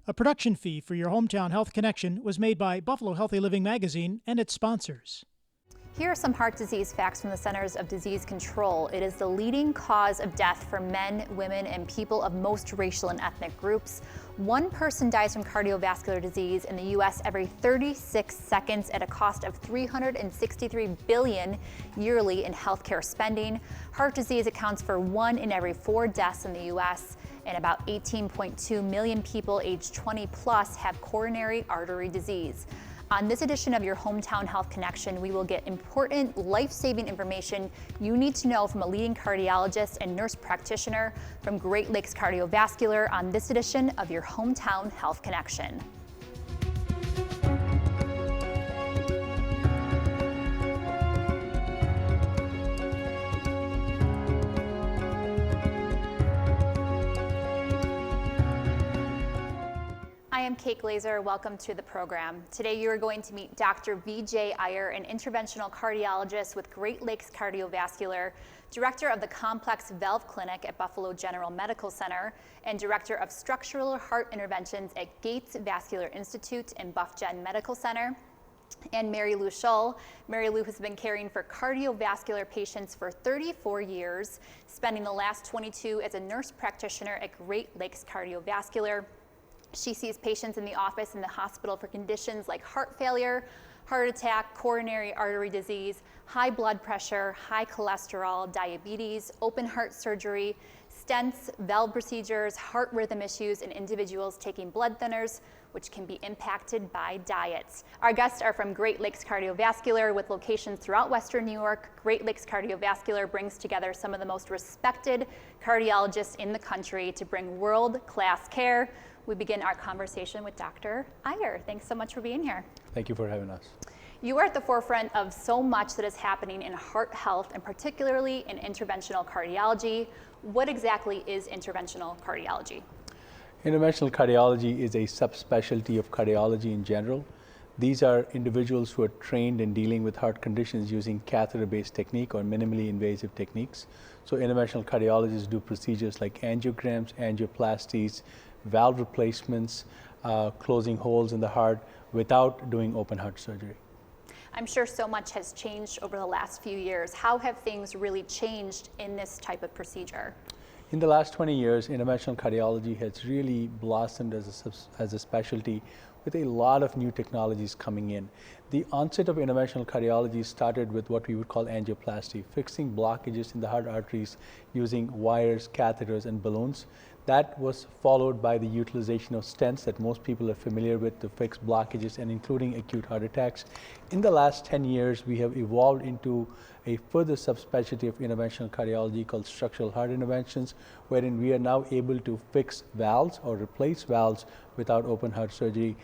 A production fee for your Hometown Health Connection was made by Buffalo Healthy Living Magazine and its sponsors. Here are some heart disease facts from the Centers of Disease Control. It is the leading cause of death for men, women, and people of most racial and ethnic groups. One person dies from cardiovascular disease in the U.S. every 36 seconds at a cost of $363 billion yearly in healthcare spending. Heart disease accounts for 1 in every 4 deaths in the U.S., and about 18.2 million people aged 20 plus have coronary artery disease. On this edition of your Hometown Health Connection, we will get important life-saving information you need to know from a leading cardiologist and nurse practitioner from Great Lakes Cardiovascular on this edition of your Hometown Health Connection. I am Kate Glazer. Welcome to the program. Today you are going to meet Dr. Vijay Iyer, an interventional cardiologist with Great Lakes Cardiovascular, director of the Complex Valve Clinic at Buffalo General Medical Center, and director of structural heart interventions at Gates Vascular Institute and Buff Gen Medical Center. And Marylou Scholl. Marylou has been caring for cardiovascular patients for 34 years, spending the last 22 as a nurse practitioner at Great Lakes Cardiovascular. She sees patients in the office and the hospital for conditions like heart failure, heart attack, coronary artery disease, high blood pressure, high cholesterol, diabetes, open heart surgery, stents, valve procedures, heart rhythm issues, and individuals taking blood thinners, which can be impacted by diets. Our guests are from Great Lakes Cardiovascular with locations throughout Western New York. Great Lakes Cardiovascular brings together some of the most respected cardiologists in the country to bring world-class care. We begin our conversation with Dr. Iyer. Thanks so much for being here. Thank you for having us. You are at the forefront of so much that is happening in heart health and particularly in interventional cardiology. What exactly is interventional cardiology? Interventional cardiology is a subspecialty of cardiology in general. These are individuals who are trained in dealing with heart conditions using catheter-based technique or minimally invasive techniques. So interventional cardiologists do procedures like angiograms, angioplasties, valve replacements, closing holes in the heart without doing open heart surgery. I'm sure so much has changed over the last few years. How have things really changed in this type of procedure? In the last 20 years, interventional cardiology has really blossomed as a specialty with a lot of new technologies coming in. The onset of interventional cardiology started with what we would call angioplasty, fixing blockages in the heart arteries using wires, catheters, and balloons. That was followed by the utilization of stents that most people are familiar with to fix blockages and including acute heart attacks. In the last 10 years, we have evolved into a further subspecialty of interventional cardiology called structural heart interventions, wherein we are now able to fix valves or replace valves without open heart surgery,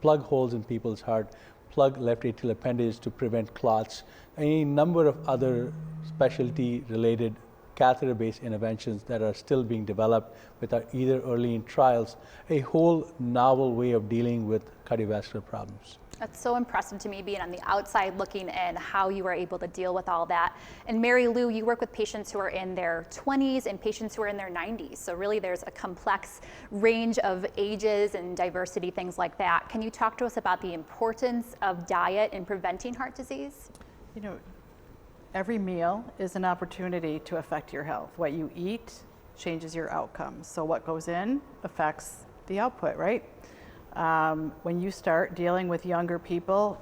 plug holes in people's heart, plug left atrial appendage to prevent clots, and a number of other specialty-related catheter-based interventions that are still being developed with are either early in trials, a whole novel way of dealing with cardiovascular problems. That's so impressive to me, being on the outside looking in, how you are able to deal with all that. And Marylou, you work with patients who are in their 20s and patients who are in their 90s. So really there's a complex range of ages and diversity, things like that. Can you talk to us about the importance of diet in preventing heart disease? You know, every meal is an opportunity to affect your health. What you eat changes your outcomes. So what goes in affects the output, right? When you start dealing with younger people,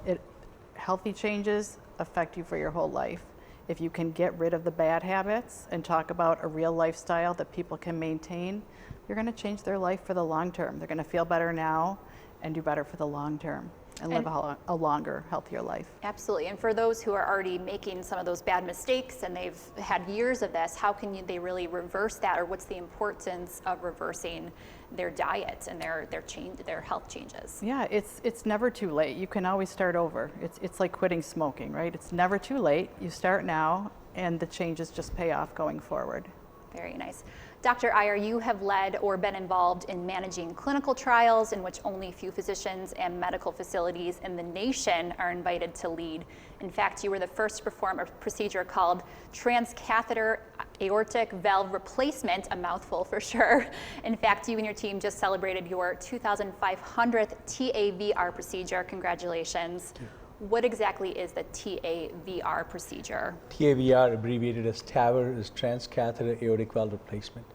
healthy changes affect you for your whole life. If you can get rid of the bad habits and talk about a real lifestyle that people can maintain, you're going to change their life for the long term. They're going to feel better now and do better for the long term and live a longer, healthier life. Absolutely. And for those who are already making some of those bad mistakes and they've had years of this, how can they really reverse that, or what's the importance of reversing their diet and their health changes? Yeah, it's never too late. You can always start over. It's like quitting smoking, right? It's never too late. You start now and the changes just pay off going forward. Very nice. Dr. Iyer, you have led or been involved in managing clinical trials in which only few physicians and medical facilities in the nation are invited to lead. In fact, you were the first to perform a procedure called transcatheter aortic valve replacement, a mouthful for sure. In fact, you and your team just celebrated your 2,500th TAVR procedure. Congratulations. What exactly is the TAVR procedure? TAVR, abbreviated as TAVR, is transcatheter aortic valve replacement.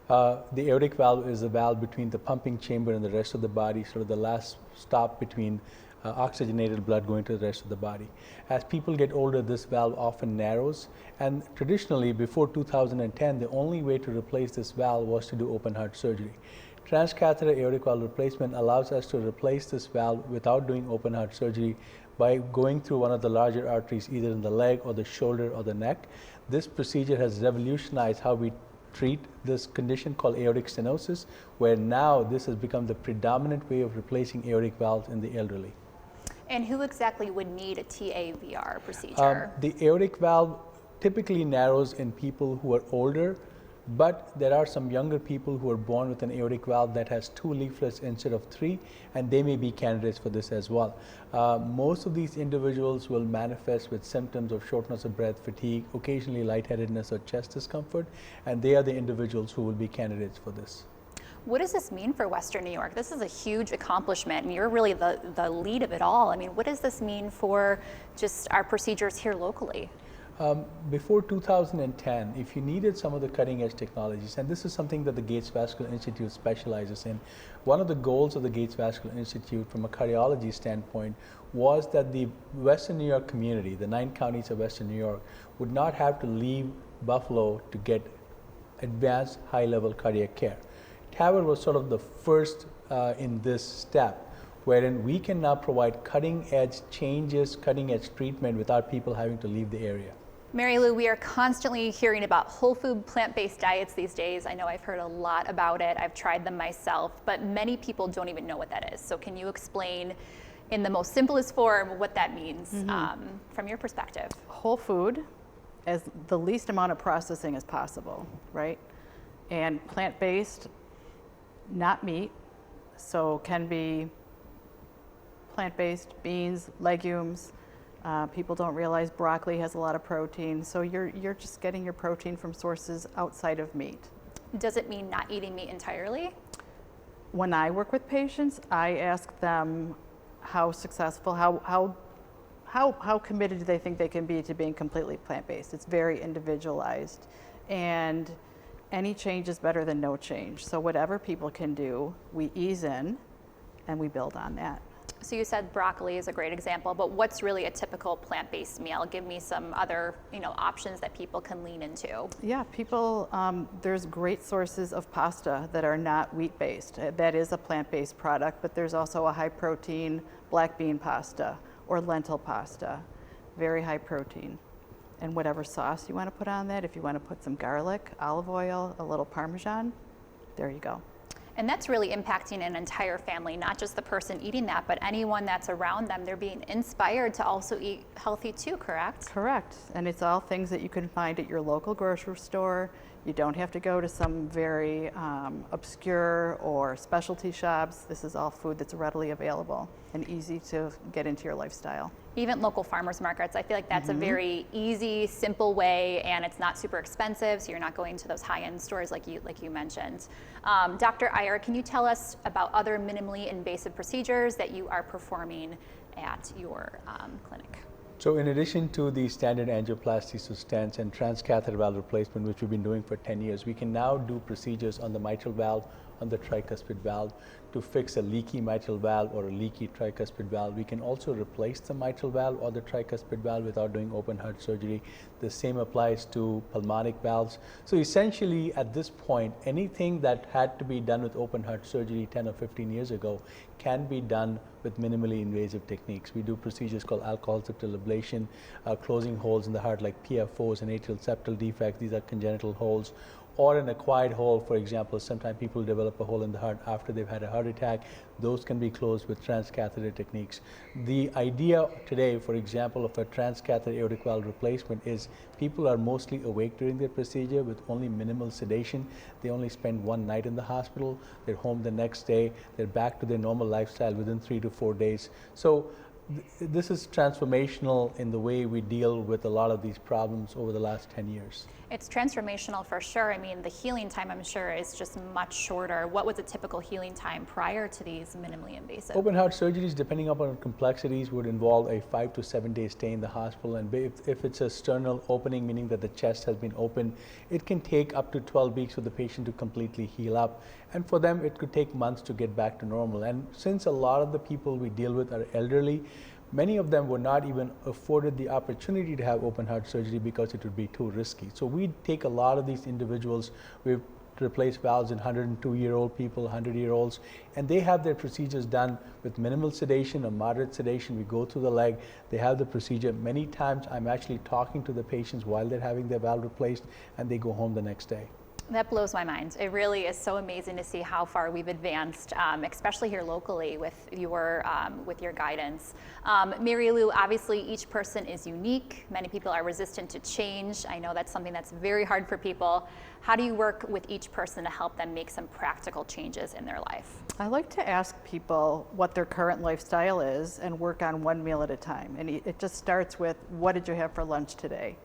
The aortic valve is the valve between the pumping chamber and the rest of the body, sort of the last stop between oxygenated blood going to the rest of the body. As people get older, this valve often narrows, and traditionally, before 2010, the only way to replace this valve was to do open heart surgery. Transcatheter aortic valve replacement allows us to replace this valve without doing open heart surgery by going through one of the larger arteries, either in the leg or the shoulder or the neck. This procedure has revolutionized how we treat this condition called aortic stenosis, where now this has become the predominant way of replacing aortic valves in the elderly. And who exactly would need a TAVR procedure? The aortic valve typically narrows in people who are older, but there are some younger people who are born with an aortic valve that has 2 leaflets instead of 3, and they may be candidates for this as well. Most of these individuals will manifest with symptoms of shortness of breath, fatigue, occasionally lightheadedness or chest discomfort, and they are the individuals who will be candidates for this. What does this mean for Western New York? This is a huge accomplishment, and you're really the lead of it all. I mean, what does this mean for just our procedures here locally? Before 2010, if you needed some of the cutting edge technologies, and this is something that the Gates Vascular Institute specializes in, one of the goals of the Gates Vascular Institute from a cardiology standpoint was that the Western New York community, the 9 counties of Western New York, would not have to leave Buffalo to get advanced high-level cardiac care. TAVR was sort of the first in this step, wherein we can now provide cutting-edge changes, cutting-edge treatment without people having to leave the area. Marylou, we are constantly hearing about whole food, plant-based diets these days. I know I've heard a lot about it. I've tried them myself, but many people don't even know what that is. So can you explain in the most simplest form what that means from your perspective? Whole food, as the least amount of processing as possible, right? And plant-based, not meat, so can be plant-based, beans, legumes. People don't realize broccoli has a lot of protein, so you're just getting your protein from sources outside of meat. Does it mean not eating meat entirely? When I work with patients, I ask them how successful, how committed do they think they can be to being completely plant-based. It's very individualized, and any change is better than no change. So whatever people can do, we ease in and we build on that. So you said broccoli is a great example, but what's really a typical plant-based meal? Give me some other, options that people can lean into. Yeah, people, there's great sources of pasta that are not wheat-based. That is a plant-based product, but there's also a high-protein black bean pasta or lentil pasta, very high protein. And whatever sauce you want to put on that, if you want to put some garlic, olive oil, a little Parmesan, there you go. And that's really impacting an entire family, not just the person eating that, but anyone that's around them. They're being inspired to also eat healthy too, correct? Correct. And it's all things that you can find at your local grocery store. You don't have to go to some very obscure or specialty shops. This is all food that's readily available and easy to get into your lifestyle. Even local farmers markets, I feel like that's a very easy, simple way, and it's not super expensive, so you're not going to those high-end stores like you mentioned. Dr. Iyer, can you tell us about other minimally invasive procedures that you are performing at your clinic? So in addition to the standard angioplasty, so stents and transcatheter valve replacement, which we've been doing for 10 years, we can now do procedures on the mitral valve, on the tricuspid valve, to fix a leaky mitral valve or a leaky tricuspid valve. We can also replace the mitral valve or the tricuspid valve without doing open heart surgery. The same applies to pulmonic valves. So essentially, at this point, anything that had to be done with open heart surgery 10 or 15 years ago can be done with minimally invasive techniques. We do procedures called alcohol septal ablation, closing holes in the heart like PFOs and atrial septal defects. These are congenital holes. or an acquired hole. For example, sometimes people develop a hole in the heart after they've had a heart attack. Those can be closed with transcatheter techniques. The idea today, for example, of a transcatheter aortic valve replacement is people are mostly awake during their procedure with only minimal sedation. They only spend one night in the hospital. They're home the next day. They're back to their normal lifestyle within 3 to 4 days. So this is transformational in the way we deal with a lot of these problems over the last 10 years. It's transformational for sure. I mean, the healing time, I'm sure, is just much shorter. What was a typical healing time prior to these minimally invasive? Open heart surgeries, depending upon complexities, would involve a 5 to 7 day stay in the hospital. And if it's a sternal opening, meaning that the chest has been opened, it can take up to 12 weeks for the patient to completely heal up. And for them, it could take months to get back to normal. And since a lot of the people we deal with are elderly, many of them were not even afforded the opportunity to have open heart surgery because it would be too risky. So we take a lot of these individuals, we've replaced valves in 102-year-old people, 100-year-olds, and they have their procedures done with minimal sedation or moderate sedation. We go through the leg, they have the procedure. Many times I'm actually talking to the patients while they're having their valve replaced, and they go home the next day. That blows my mind. It really is so amazing to see how far we've advanced, especially here locally with your guidance. Marylou, obviously each person is unique. Many people are resistant to change. I know that's something that's very hard for people. How do you work with each person to help them make some practical changes in their life? I like to ask people what their current lifestyle is and work on one meal at a time. And it just starts with, what did you have for lunch today?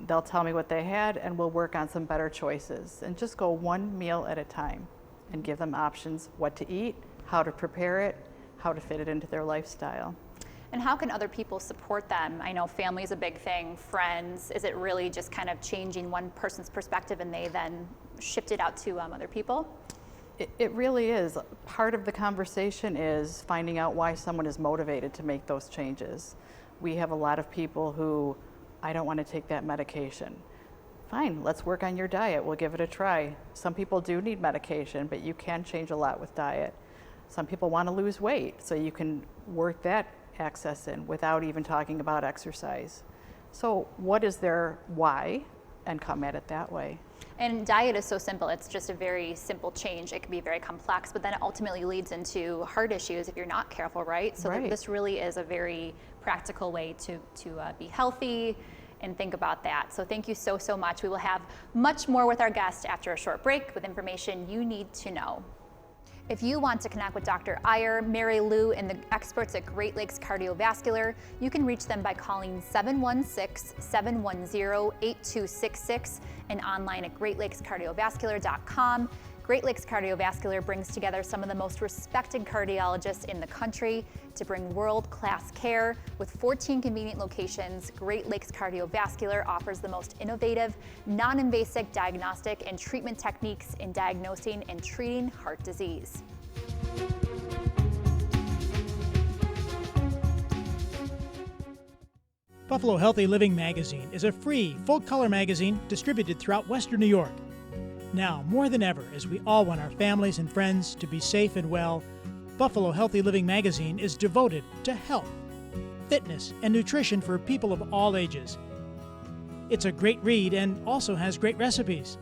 They'll tell me what they had, and we'll work on some better choices, and just go one meal at a time and give them options, what to eat, how to prepare it, how to fit it into their lifestyle. And how can other people support them? I know family is a big thing, friends. Is it really just kind of changing one person's perspective and they then shift it out to other people? It really is. Part of the conversation is finding out why someone is motivated to make those changes. We have a lot of people who, I don't want to take that medication. Fine, let's work on your diet. We'll give it a try. Some people do need medication, but you can change a lot with diet. Some people want to lose weight, so you can work that access in without even talking about exercise. So what is their why, and come at it that way. And diet is so simple. It's just a very simple change. It can be very complex, but then it ultimately leads into heart issues if you're not careful, right? So Right. This really is a very practical way to be healthy and think about that. So thank you so much. We will have much more with our guest after a short break with information you need to know. If you want to connect with Dr. Iyer, Marylou, and the experts at Great Lakes Cardiovascular, you can reach them by calling 716-710-8266 and online at greatlakescardiovascular.com. Great Lakes Cardiovascular brings together some of the most respected cardiologists in the country to bring world-class care. With 14 convenient locations, Great Lakes Cardiovascular offers the most innovative, non-invasive diagnostic and treatment techniques in diagnosing and treating heart disease. Buffalo Healthy Living magazine is a free, full-color magazine distributed throughout Western New York. Now, more than ever, as we all want our families and friends to be safe and well, Buffalo Healthy Living magazine is devoted to health, fitness, and nutrition for people of all ages. It's a great read and also has great recipes.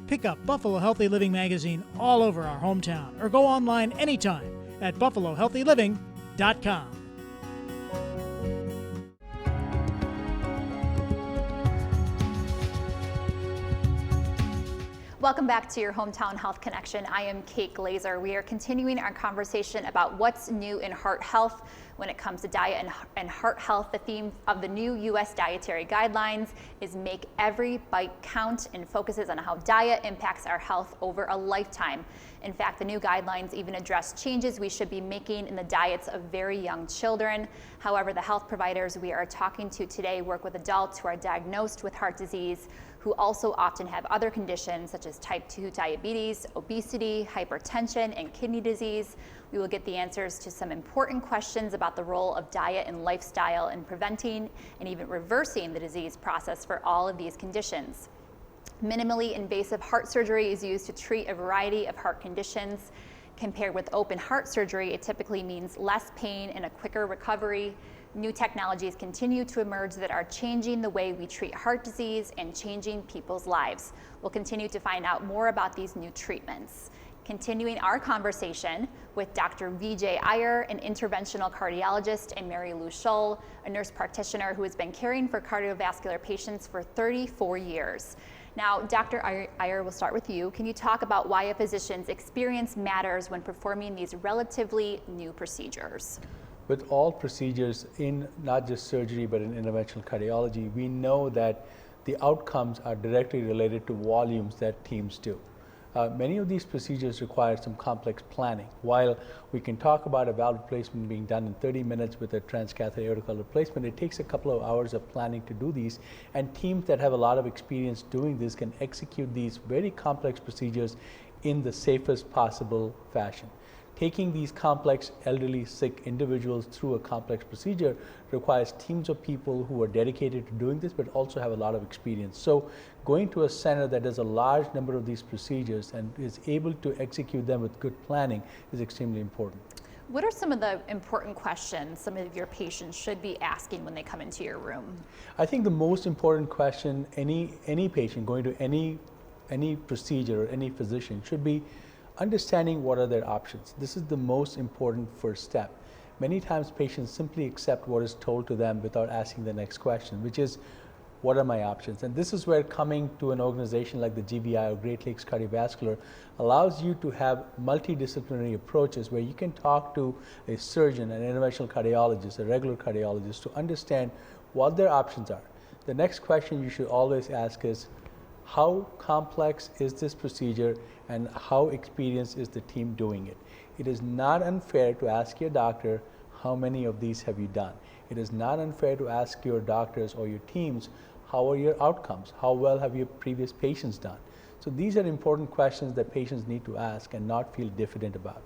Pick up Buffalo Healthy Living magazine all over our hometown or go online anytime at buffalohealthyliving.com. Welcome back to your Hometown Health Connection. I am Kate Glazer. We are continuing our conversation about what's new in heart health when it comes to diet and heart health. The theme of the new U.S. dietary guidelines is Make Every Bite Count and focuses on how diet impacts our health over a lifetime. In fact, the new guidelines even address changes we should be making in the diets of very young children. However, the health providers we are talking to today work with adults who are diagnosed with heart disease, who also often have other conditions such as type 2 diabetes, obesity, hypertension, and kidney disease. We will get the answers to some important questions about the role of diet and lifestyle in preventing and even reversing the disease process for all of these conditions. Minimally invasive heart surgery is used to treat a variety of heart conditions. Compared with open heart surgery, it typically means less pain and a quicker recovery. New technologies continue to emerge that are changing the way we treat heart disease and changing people's lives. We'll continue to find out more about these new treatments. Continuing our conversation with Dr. Vijay Iyer, an interventional cardiologist, and Marylou Scholl, a nurse practitioner who has been caring for cardiovascular patients for 34 years. Now, Dr. Iyer, we'll start with you. Can you talk about why a physician's experience matters when performing these relatively new procedures? With all procedures in not just surgery but in interventional cardiology, we know that the outcomes are directly related to volumes that teams do. Many of these procedures require some complex planning. While we can talk about a valve replacement being done in 30 minutes with a transcatheter aortic replacement, it takes a couple of hours of planning to do these, and teams that have a lot of experience doing this can execute these very complex procedures in the safest possible fashion. Taking these complex, elderly, sick individuals through a complex procedure requires teams of people who are dedicated to doing this, but also have a lot of experience. So going to a center that does a large number of these procedures and is able to execute them with good planning is extremely important. What are some of the important questions some of your patients should be asking when they come into your room? I think the most important question any patient going to any procedure or any physician should be understanding what are their options. This is the most important first step. Many times patients simply accept what is told to them without asking the next question, which is, what are my options? And this is where coming to an organization like the GBI or Great Lakes Cardiovascular allows you to have multidisciplinary approaches where you can talk to a surgeon, an interventional cardiologist, a regular cardiologist to understand what their options are. The next question you should always ask is, how complex is this procedure and how experienced is the team doing it? It is not unfair to ask your doctor, how many of these have you done? It is not unfair to ask your doctors or your teams, how are your outcomes? How well have your previous patients done? So these are important questions that patients need to ask and not feel diffident about.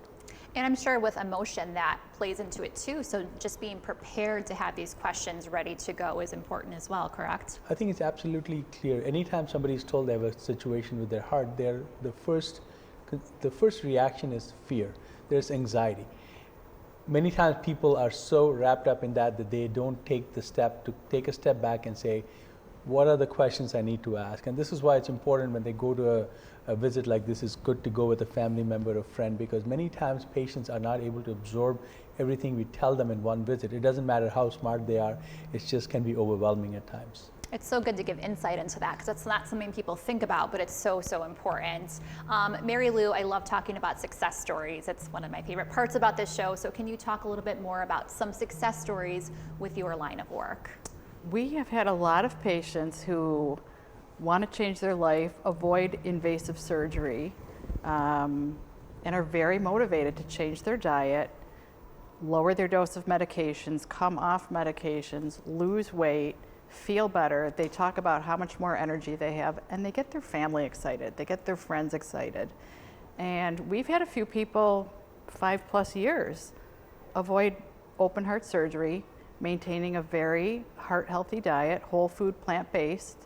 And I'm sure with emotion that plays into it too, so just being prepared to have these questions ready to go is important as well, correct? I think it's absolutely clear. Anytime somebody is told they have a situation with their heart, the first reaction is fear. There's anxiety. Many times people are so wrapped up in that they don't take the step to take a step back and say, what are the questions I need to ask? And this is why it's important when they go to a visit like this, is good to go with a family member or friend, because many times patients are not able to absorb everything we tell them in one visit. It doesn't matter how smart they are, it just can be overwhelming at times. It's so good to give insight into that because it's not something people think about, but it's so, so important. Marylou, I love talking about success stories. It's one of my favorite parts about this show. So can you talk a little bit more about some success stories with your line of work? We have had a lot of patients who want to change their life, avoid invasive surgery, and are very motivated to change their diet, lower their dose of medications, come off medications, lose weight, feel better. They talk about how much more energy they have, and they get their family excited. They get their friends excited. And we've had a few people, 5+ years, avoid open heart surgery, maintaining a very heart-healthy diet, whole food, plant-based.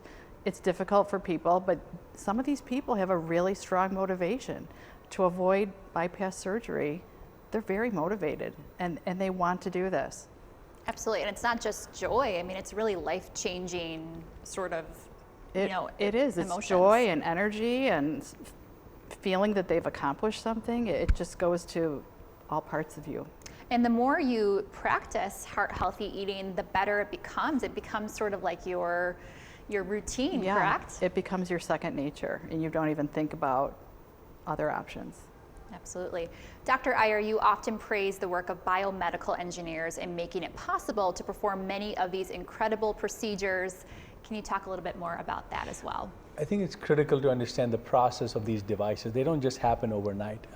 It's difficult for people, but some of these people have a really strong motivation to avoid bypass surgery. They're very motivated, and they want to do this. Absolutely, and it's not just joy. I mean, it's really life-changing sort of, It is. Emotions. It's joy and energy and feeling that they've accomplished something. It just goes to all parts of you. And the more you practice heart-healthy eating, the better it becomes. It becomes sort of like your routine, Yeah, correct? it becomes your second nature, and you don't even think about other options. Absolutely. Dr. Iyer, you often praise the work of biomedical engineers in making it possible to perform many of these incredible procedures. Can you talk a little bit more about that as well? I think it's critical to understand the process of these devices. They don't just happen overnight.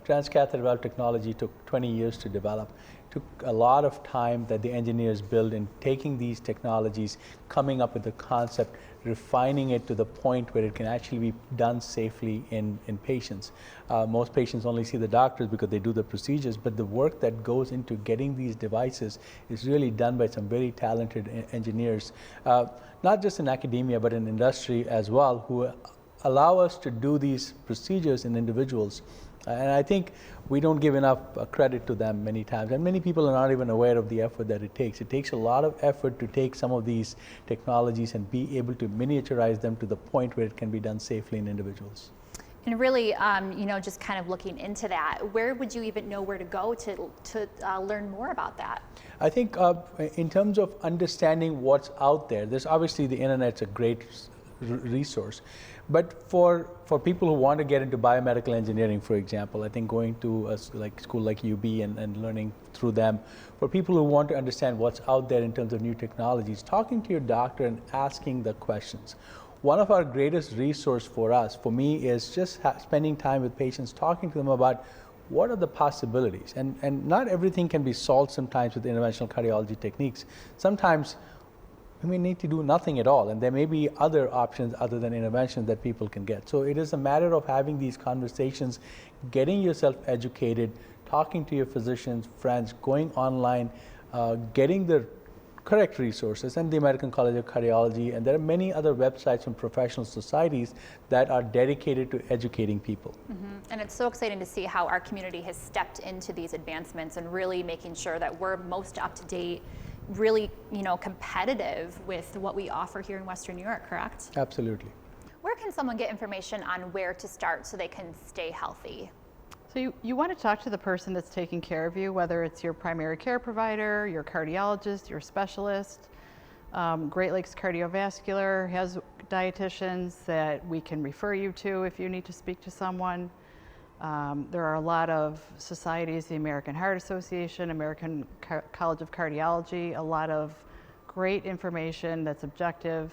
Transcatheter valve technology took 20 years to develop. Took a lot of time that the engineers built in taking these technologies, coming up with the concept, refining it to the point where it can actually be done safely in patients. Most patients only see the doctors because they do the procedures, but the work that goes into getting these devices is really done by some very talented engineers, not just in academia, but in industry as well, who allow us to do these procedures in individuals And I think we don't give enough credit to them many times. And many people are not even aware of the effort that it takes. It takes a lot of effort to take some of these technologies and be able to miniaturize them to the point where it can be done safely in individuals. And really, just kind of looking into that, where would you even know where to go to learn more about that? I think in terms of understanding what's out there, there's obviously the internet's a great resource. But for people who want to get into biomedical engineering, for example, I think going to a school like UB and learning through them, for people who want to understand what's out there in terms of new technologies, talking to your doctor and asking the questions. One of our greatest resource for me, is just spending time with patients, talking to them about what are the possibilities. And not everything can be solved sometimes with interventional cardiology techniques. Sometimes we may need to do nothing at all, and there may be other options other than intervention that people can get. So it is a matter of having these conversations, getting yourself educated, talking to your physicians, friends, going online, getting the correct resources, and the American College of Cardiology, and there are many other websites from professional societies that are dedicated to educating people. Mm-hmm. And it's so exciting to see how our community has stepped into these advancements and really making sure that we're most up to date, really, competitive with what we offer here in Western New York, correct? Absolutely. Where can someone get information on where to start so they can stay healthy? So you want to talk to the person that's taking care of you, whether it's your primary care provider, your cardiologist, your specialist. Great Lakes Cardiovascular has dietitians that we can refer you to if you need to speak to someone. There are a lot of societies, the American Heart Association, American College of Cardiology, a lot of great information that's objective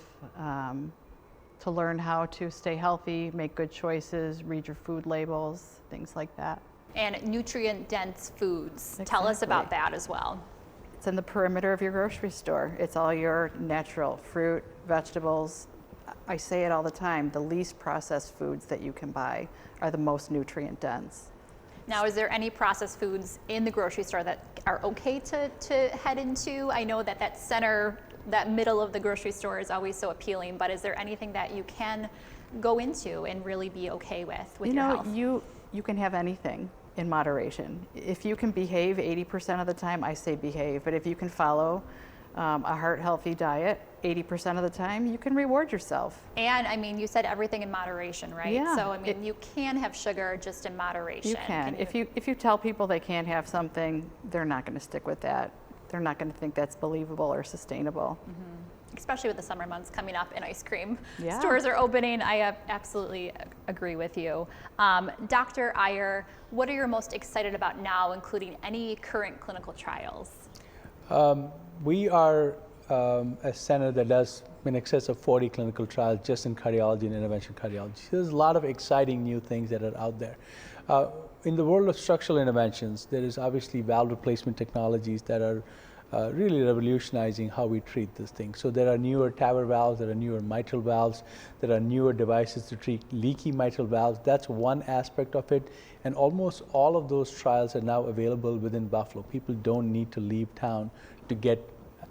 to learn how to stay healthy, make good choices, read your food labels, things like that. And nutrient-dense foods. Exactly. Tell us about that as well. It's in the perimeter of your grocery store. It's all your natural fruit, vegetables. I say it all the time, the least processed foods that you can buy are the most nutrient dense. Now, is there any processed foods in the grocery store that are okay to head into? I know that middle of the grocery store is always so appealing, but is there anything that you can go into and really be okay with your health? You can have anything in moderation. If you can behave 80% of the time, I say behave, but if you can follow a heart healthy diet 80% of the time, you can reward yourself. And you said everything in moderation, right? Yeah. So you can have sugar just in moderation. You can. If you tell people they can't have something, they're not going to stick with that. They're not going to think that's believable or sustainable. Mm-hmm. Especially with the summer months coming up and ice cream Yeah. stores are opening. I absolutely agree with you. Dr. Iyer, what are you most excited about now, including any current clinical trials? We are a center that does in excess of 40 clinical trials just in cardiology and interventional cardiology. So there's a lot of exciting new things that are out there. In the world of structural interventions, there is obviously valve replacement technologies that are really revolutionizing how we treat this thing. So there are newer TAVR valves, there are newer mitral valves, there are newer devices to treat leaky mitral valves. That's one aspect of it. And almost all of those trials are now available within Buffalo. People don't need to leave town to get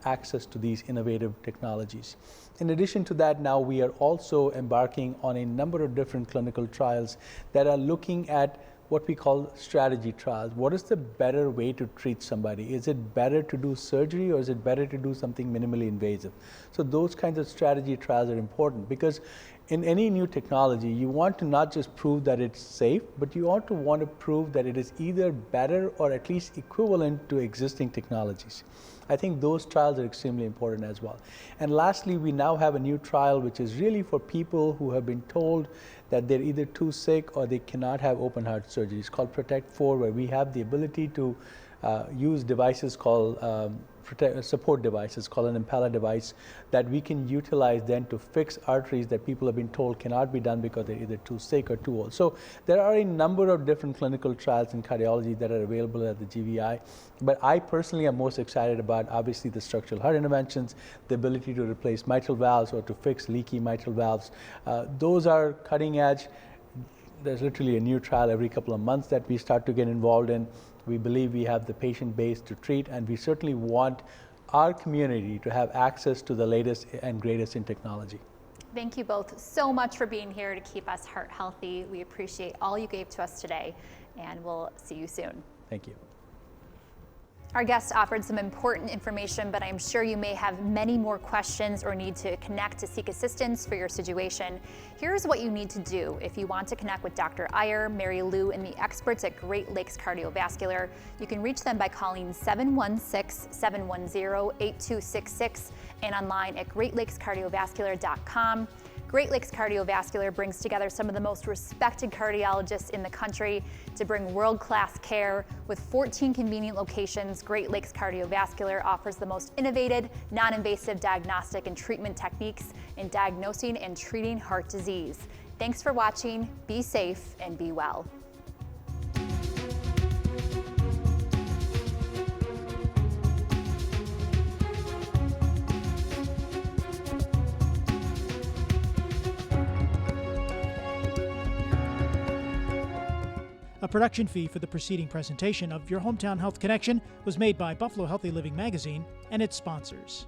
access to these innovative technologies. In addition to that, now we are also embarking on a number of different clinical trials that are looking at what we call strategy trials. What is the better way to treat somebody? Is it better to do surgery, or is it better to do something minimally invasive? So those kinds of strategy trials are important, because in any new technology, you want to not just prove that it's safe, but you want to prove that it is either better or at least equivalent to existing technologies. I think those trials are extremely important as well. And lastly, we now have a new trial which is really for people who have been told that they're either too sick or they cannot have open heart surgery. It's called Protect 4, where we have the ability to use devices called support devices, called an Impella device, that we can utilize then to fix arteries that people have been told cannot be done because they're either too sick or too old. So there are a number of different clinical trials in cardiology that are available at the GVI. But I personally am most excited about, obviously, the structural heart interventions, the ability to replace mitral valves or to fix leaky mitral valves. Those are cutting edge. There's literally a new trial every couple of months that we start to get involved in. We believe we have the patient base to treat, and we certainly want our community to have access to the latest and greatest in technology. Thank you both so much for being here to keep us heart healthy. We appreciate all you gave to us today. and we'll see you soon. Thank you. Our guest offered some important information, but I'm sure you may have many more questions or need to connect to seek assistance for your situation. Here's what you need to do if you want to connect with Dr. Iyer, Marylou, and the experts at Great Lakes Cardiovascular. You can reach them by calling 716-710-8266 and online at greatlakescardiovascular.com. Great Lakes Cardiovascular brings together some of the most respected cardiologists in the country to bring world-class care. With 14 convenient locations, Great Lakes Cardiovascular offers the most innovative, non-invasive diagnostic and treatment techniques in diagnosing and treating heart disease. Thanks for watching. Be safe and be well. A production fee for the preceding presentation of Your Hometown Health Connection was made by Buffalo Healthy Living Magazine and its sponsors.